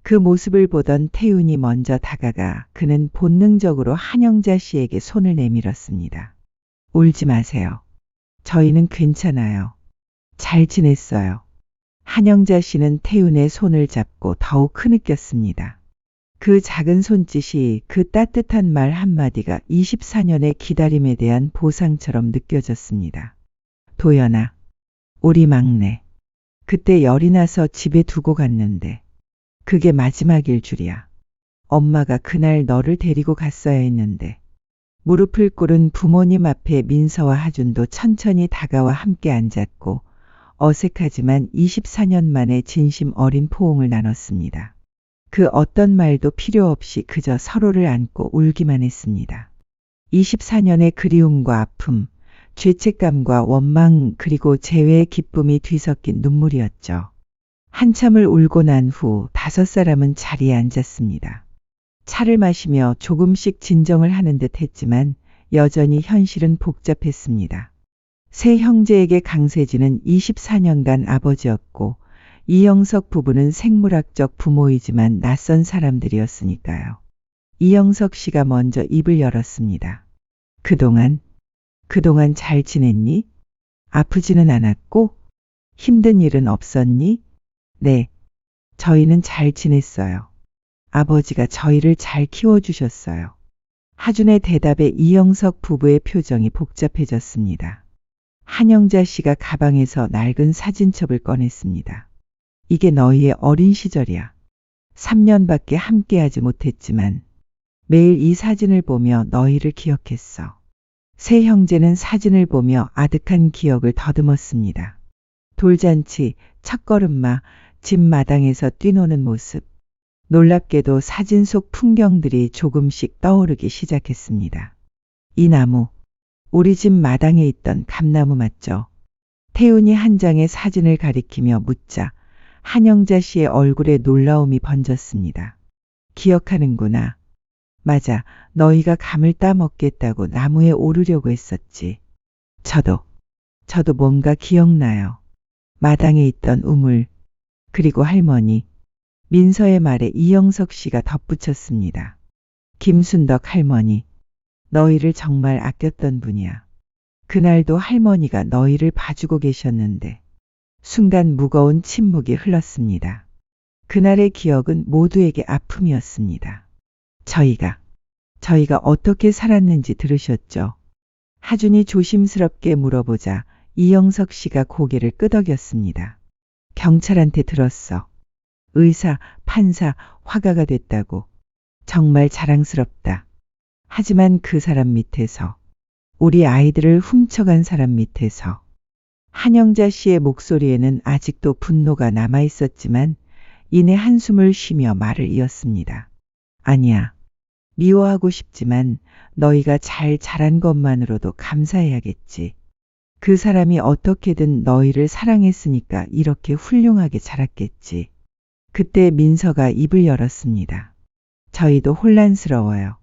그 모습을 보던 태윤이 먼저 다가가 그는 본능적으로 한영자 씨에게 손을 내밀었습니다. 울지 마세요. 저희는 괜찮아요. 잘 지냈어요. 한영자 씨는 태윤의 손을 잡고 더욱 흐느꼈습니다. 그 작은 손짓이, 그 따뜻한 말 한마디가 24년의 기다림에 대한 보상처럼 느껴졌습니다. 도연아, 우리 막내. 그때 열이 나서 집에 두고 갔는데 그게 마지막일 줄이야. 엄마가 그날 너를 데리고 갔어야 했는데. 무릎을 꿇은 부모님 앞에 민서와 하준도 천천히 다가와 함께 앉았고 어색하지만 24년 만에 진심 어린 포옹을 나눴습니다. 그 어떤 말도 필요 없이 그저 서로를 안고 울기만 했습니다. 24년의 그리움과 아픔, 죄책감과 원망 그리고 재회의 기쁨이 뒤섞인 눈물이었죠. 한참을 울고 난 후 5사람은 자리에 앉았습니다. 차를 마시며 조금씩 진정을 하는 듯 했지만 여전히 현실은 복잡했습니다. 세 형제에게 강세진은 24년간 아버지였고 이영석 부부는 생물학적 부모이지만 낯선 사람들이었으니까요. 이영석 씨가 먼저 입을 열었습니다. 그동안 잘 지냈니? 아프지는 않았고? 힘든 일은 없었니? 네, 저희는 잘 지냈어요. 아버지가 저희를 잘 키워주셨어요. 하준의 대답에 이영석 부부의 표정이 복잡해졌습니다. 한영자 씨가 가방에서 낡은 사진첩을 꺼냈습니다. 이게 너희의 어린 시절이야. 3년밖에 함께하지 못했지만 매일 이 사진을 보며 너희를 기억했어. 세 형제는 사진을 보며 아득한 기억을 더듬었습니다. 돌잔치, 첫걸음마, 집 마당에서 뛰노는 모습. 놀랍게도 사진 속 풍경들이 조금씩 떠오르기 시작했습니다. 이 나무, 우리 집 마당에 있던 감나무 맞죠? 태훈이 한 장의 사진을 가리키며 묻자 한영자 씨의 얼굴에 놀라움이 번졌습니다. 기억하는구나. 맞아, 너희가 감을 따먹겠다고 나무에 오르려고 했었지. 저도 뭔가 기억나요. 마당에 있던 우물, 그리고 할머니. 민서의 말에 이영석 씨가 덧붙였습니다. 김순덕 할머니, 너희를 정말 아꼈던 분이야. 그날도 할머니가 너희를 봐주고 계셨는데. 순간 무거운 침묵이 흘렀습니다. 그날의 기억은 모두에게 아픔이었습니다. 저희가 어떻게 살았는지 들으셨죠? 하준이 조심스럽게 물어보자 이영석 씨가 고개를 끄덕였습니다. 경찰한테 들었어. 의사, 판사, 화가가 됐다고. 정말 자랑스럽다. 하지만 그 사람 밑에서, 우리 아이들을 훔쳐간 사람 밑에서. 한영자 씨의 목소리에는 아직도 분노가 남아 있었지만 이내 한숨을 쉬며 말을 이었습니다. 아니야. 미워하고 싶지만 너희가 잘 자란 것만으로도 감사해야겠지. 그 사람이 어떻게든 너희를 사랑했으니까 이렇게 훌륭하게 자랐겠지. 그때 민서가 입을 열었습니다. 저희도 혼란스러워요.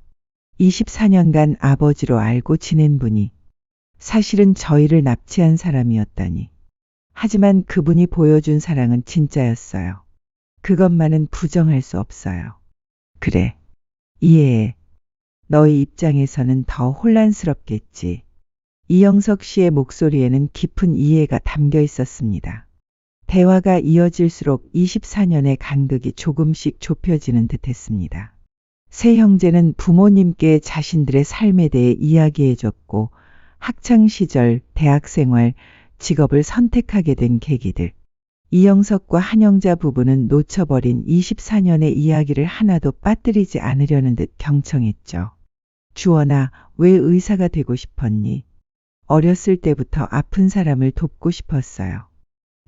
24년간 아버지로 알고 지낸 분이 사실은 저희를 납치한 사람이었다니. 하지만 그분이 보여준 사랑은 진짜였어요. 그것만은 부정할 수 없어요. 그래, 이해해. 너희 입장에서는 더 혼란스럽겠지. 이영석 씨의 목소리에는 깊은 이해가 담겨 있었습니다. 대화가 이어질수록 24년의 간극이 조금씩 좁혀지는 듯 했습니다. 세 형제는 부모님께 자신들의 삶에 대해 이야기해줬고, 학창시절, 대학생활, 직업을 선택하게 된 계기들, 이영석과 한영자 부부는 놓쳐버린 24년의 이야기를 하나도 빠뜨리지 않으려는 듯 경청했죠. 주원아, 왜 의사가 되고 싶었니? 어렸을 때부터 아픈 사람을 돕고 싶었어요.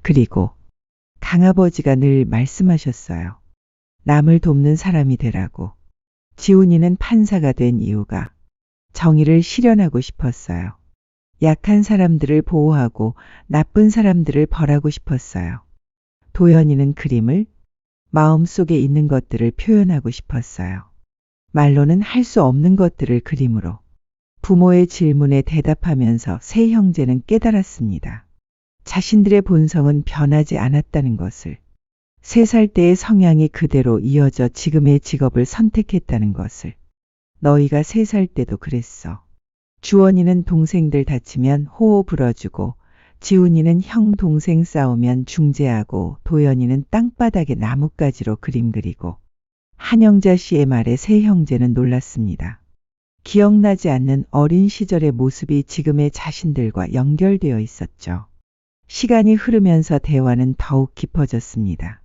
그리고 강아버지가 늘 말씀하셨어요. 남을 돕는 사람이 되라고. 지훈이는 판사가 된 이유가 정의를 실현하고 싶었어요. 약한 사람들을 보호하고 나쁜 사람들을 벌하고 싶었어요. 도연이는 그림을, 마음속에 있는 것들을 표현하고 싶었어요. 말로는 할 수 없는 것들을 그림으로. 부모의 질문에 대답하면서 세 형제는 깨달았습니다. 자신들의 본성은 변하지 않았다는 것을. 3살 때의 성향이 그대로 이어져 지금의 직업을 선택했다는 것을. 너희가 3살 때도 그랬어. 주원이는 동생들 다치면 호호 불어주고, 지훈이는 형 동생 싸우면 중재하고, 도연이는 땅바닥에 나뭇가지로 그림 그리고. 한영자 씨의 말에 세 형제는 놀랐습니다. 기억나지 않는 어린 시절의 모습이 지금의 자신들과 연결되어 있었죠. 시간이 흐르면서 대화는 더욱 깊어졌습니다.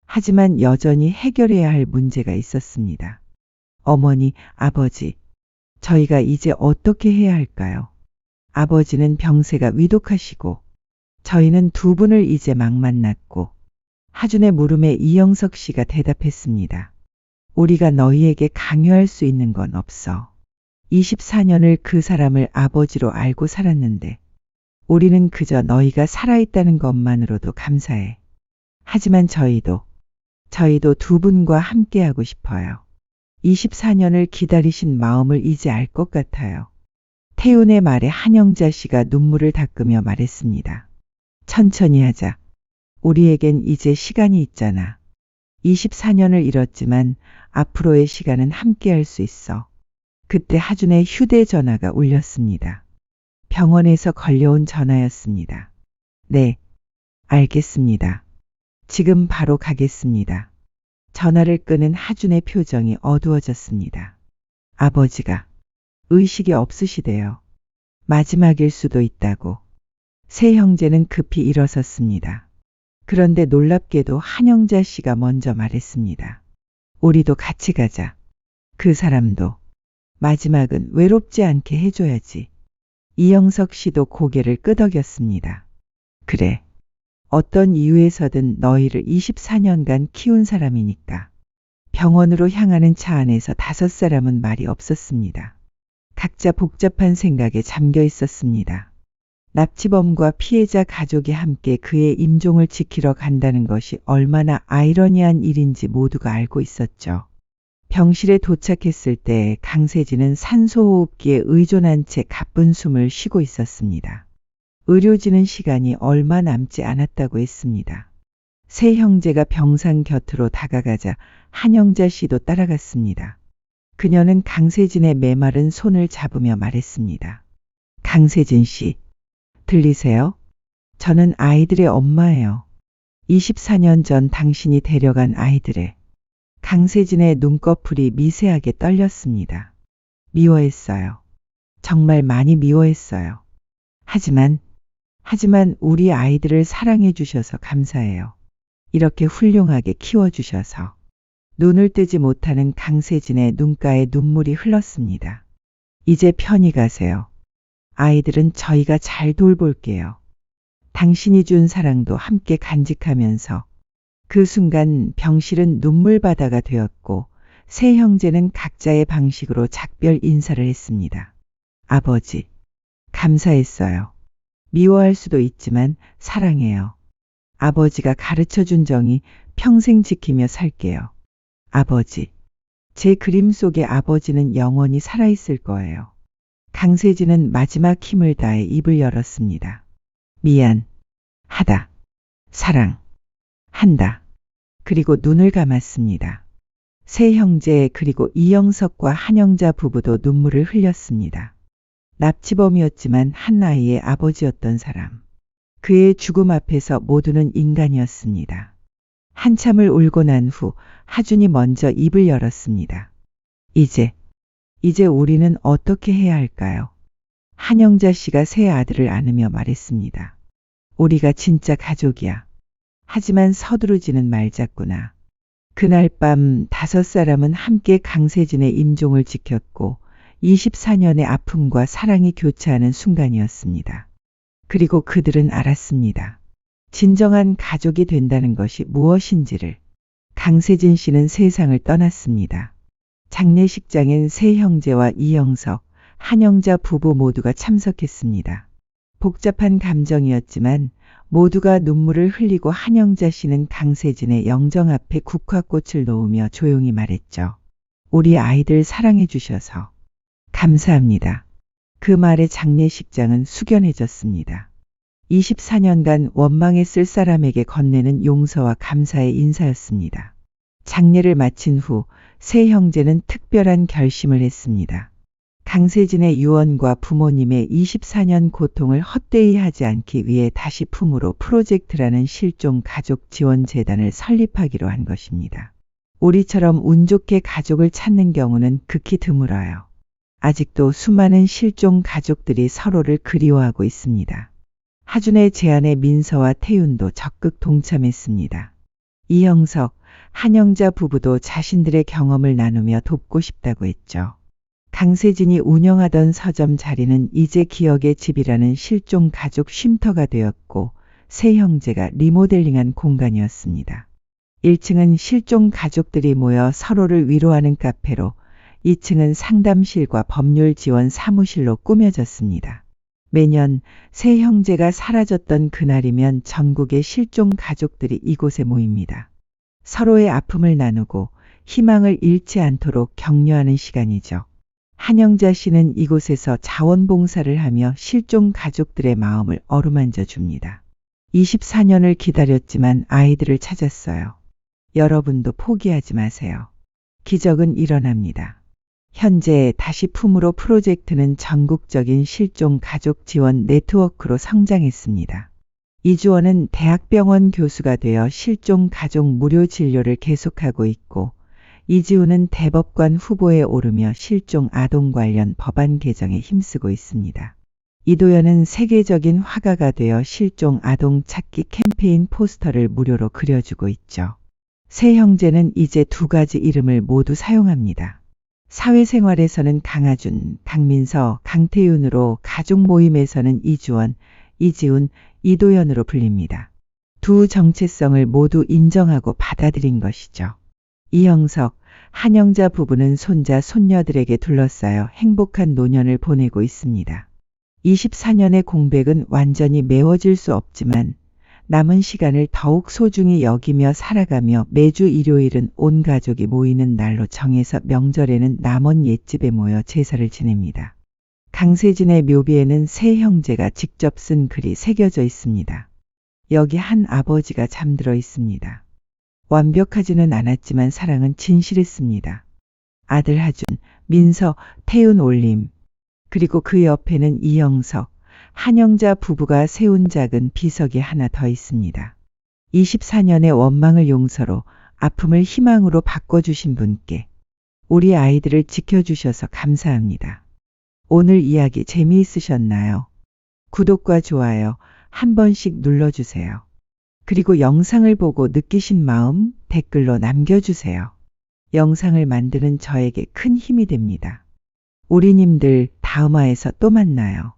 하지만 여전히 해결해야 할 문제가 있었습니다. 어머니, 아버지, 저희가 이제 어떻게 해야 할까요? 아버지는 병세가 위독하시고, 저희는 두 분을 이제 막 만났고, 하준의 물음에 이영석 씨가 대답했습니다. 우리가 너희에게 강요할 수 있는 건 없어. 24년을 그 사람을 아버지로 알고 살았는데, 우리는 그저 너희가 살아있다는 것만으로도 감사해. 하지만 저희도 두 분과 함께하고 싶어요. 24년을 기다리신 마음을 이제 알 것 같아요. 태훈의 말에 한영자 씨가 눈물을 닦으며 말했습니다. 천천히 하자. 우리에겐 이제 시간이 있잖아. 24년을 잃었지만 앞으로의 시간은 함께할 수 있어. 그때 하준의 휴대전화가 울렸습니다. 병원에서 걸려온 전화였습니다. 네, 알겠습니다. 지금 바로 가겠습니다. 전화를 끄는 하준의 표정이 어두워졌습니다. 아버지가 의식이 없으시대요. 마지막일 수도 있다고. 세 형제는 급히 일어섰습니다. 그런데 놀랍게도 한영자 씨가 먼저 말했습니다. 우리도 같이 가자. 그 사람도 마지막은 외롭지 않게 해줘야지. 이영석 씨도 고개를 끄덕였습니다. 그래. 어떤 이유에서든 너희를 24년간 키운 사람이니까. 병원으로 향하는 차 안에서 5사람은 말이 없었습니다. 각자 복잡한 생각에 잠겨 있었습니다. 납치범과 피해자 가족이 함께 그의 임종을 지키러 간다는 것이 얼마나 아이러니한 일인지 모두가 알고 있었죠. 병실에 도착했을 때 강세진은 산소호흡기에 의존한 채 가쁜 숨을 쉬고 있었습니다. 의료진은 시간이 얼마 남지 않았다고 했습니다. 세 형제가 병상 곁으로 다가가자 한영자 씨도 따라갔습니다. 그녀는 강세진의 메마른 손을 잡으며 말했습니다. 강세진 씨, 들리세요? 저는 아이들의 엄마예요. 24년 전 당신이 데려간 아이들의. 강세진의 눈꺼풀이 미세하게 떨렸습니다. 미워했어요. 정말 많이 미워했어요. 하지만 우리 아이들을 사랑해 주셔서 감사해요. 이렇게 훌륭하게 키워주셔서. 눈을 뜨지 못하는 강세진의 눈가에 눈물이 흘렀습니다. 이제 편히 가세요. 아이들은 저희가 잘 돌볼게요. 당신이 준 사랑도 함께 간직하면서. 그 순간 병실은 눈물바다가 되었고 세 형제는 각자의 방식으로 작별 인사를 했습니다. 아버지, 감사했어요. 미워할 수도 있지만 사랑해요. 아버지가 가르쳐준 정의 평생 지키며 살게요. 아버지, 제 그림 속의 아버지는 영원히 살아있을 거예요. 강세진은 마지막 힘을 다해 입을 열었습니다. 미안, 하다, 사랑, 한다. 그리고 눈을 감았습니다. 세 형제 그리고 이영석과 한영자 부부도 눈물을 흘렸습니다. 납치범이었지만 한 아이의 아버지였던 사람. 그의 죽음 앞에서 모두는 인간이었습니다. 한참을 울고 난 후 하준이 먼저 입을 열었습니다. 이제 우리는 어떻게 해야 할까요? 한영자 씨가 세 아들을 안으며 말했습니다. 우리가 진짜 가족이야. 하지만 서두르지는 말자꾸나. 그날 밤 5사람은 함께 강세진의 임종을 지켰고 24년의 아픔과 사랑이 교차하는 순간이었습니다. 그리고 그들은 알았습니다. 진정한 가족이 된다는 것이 무엇인지를. 강세진 씨는 세상을 떠났습니다. 장례식장엔 세 형제와 이영석, 한영자 부부 모두가 참석했습니다. 복잡한 감정이었지만 모두가 눈물을 흘리고 한영자 씨는 강세진의 영정 앞에 국화꽃을 놓으며 조용히 말했죠. 우리 아이들 사랑해 주셔서 감사합니다. 그 말에 장례식장은 숙연해졌습니다. 24년간 원망했을 사람에게 건네는 용서와 감사의 인사였습니다. 장례를 마친 후 세 형제는 특별한 결심을 했습니다. 강세진의 유언과 부모님의 24년 고통을 헛되이 하지 않기 위해 다시 품으로 프로젝트라는 실종 가족 지원 재단을 설립하기로 한 것입니다. 우리처럼 운 좋게 가족을 찾는 경우는 극히 드물어요. 아직도 수많은 실종 가족들이 서로를 그리워하고 있습니다. 하준의 제안에 민서와 태윤도 적극 동참했습니다. 이영석, 한영자 부부도 자신들의 경험을 나누며 돕고 싶다고 했죠. 강세진이 운영하던 서점 자리는 이제 기억의 집이라는 실종 가족 쉼터가 되었고 세 형제가 리모델링한 공간이었습니다. 1층은 실종 가족들이 모여 서로를 위로하는 카페로 2층은 상담실과 법률 지원 사무실로 꾸며졌습니다. 매년 세 형제가 사라졌던 그날이면 전국의 실종 가족들이 이곳에 모입니다. 서로의 아픔을 나누고 희망을 잃지 않도록 격려하는 시간이죠. 한영자 씨는 이곳에서 자원봉사를 하며 실종 가족들의 마음을 어루만져 줍니다. 24년을 기다렸지만 아이들을 찾았어요. 여러분도 포기하지 마세요. 기적은 일어납니다. 현재 다시 품으로 프로젝트는 전국적인 실종 가족 지원 네트워크로 성장했습니다. 이주원은 대학병원 교수가 되어 실종 가족 무료 진료를 계속하고 있고 이지우는 대법관 후보에 오르며 실종 아동 관련 법안 개정에 힘쓰고 있습니다. 이도연은 세계적인 화가가 되어 실종 아동 찾기 캠페인 포스터를 무료로 그려주고 있죠. 세 형제는 이제 2가지 이름을 모두 사용합니다. 사회생활에서는 강하준, 강민서, 강태윤으로 가족 모임에서는 이주원, 이지훈, 이도연으로 불립니다. 두 정체성을 모두 인정하고 받아들인 것이죠. 이영석, 한영자 부부는 손자, 손녀들에게 둘러싸여 행복한 노년을 보내고 있습니다. 24년의 공백은 완전히 메워질 수 없지만 남은 시간을 더욱 소중히 여기며 살아가며 매주 일요일은 온 가족이 모이는 날로 정해서 명절에는 남원 옛집에 모여 제사를 지냅니다. 강세진의 묘비에는 세 형제가 직접 쓴 글이 새겨져 있습니다. 여기 한 아버지가 잠들어 있습니다. 완벽하지는 않았지만 사랑은 진실했습니다. 아들 하준, 민서, 태윤 올림, 그리고 그 옆에는 이영석, 한영자 부부가 세운 작은 비석이 하나 더 있습니다. 24년의 원망을 용서로 아픔을 희망으로 바꿔주신 분께 우리 아이들을 지켜주셔서 감사합니다. 오늘 이야기 재미있으셨나요? 구독과 좋아요 한 번씩 눌러주세요. 그리고 영상을 보고 느끼신 마음 댓글로 남겨주세요. 영상을 만드는 저에게 큰 힘이 됩니다. 우리님들 다음화에서 또 만나요.